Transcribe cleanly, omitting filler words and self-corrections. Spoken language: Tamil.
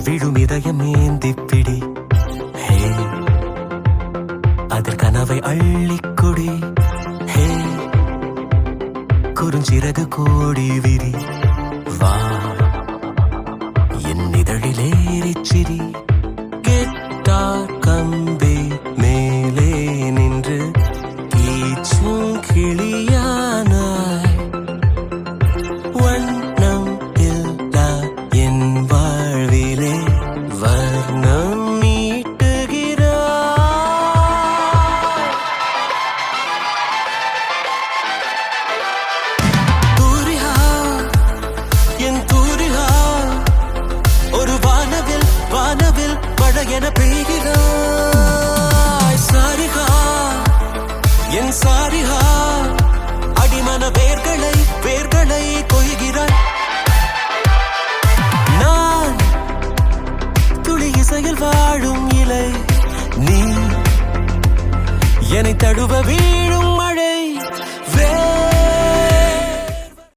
விழும் இதயம் ஏந்திப்பிடி. ஹே, அதில் கனவை அள்ளிக்குடி. ஹே, குறுஞ்சிறகு கோடி விரி. வா என் இதழிலேறிச்சிரி. கெட்டார் கம்பே மேலே நின்று கீச்சும் கிளியானாய். வண்ணம் இல்லா என் வாழ்விலே வர்ணம் நீட்டுகிறாய். தூரிகா என் தூரிகா, ஒரு வானவில் வானவில் மழையென பெய்கிறாய். சாரிகா என் சாரிகா, அடிமன வேர்களை வேர்களை கொய்கிறாய். நான் துளி இசையில் வாழும் இலை, நீ என்னை தழுவ வீ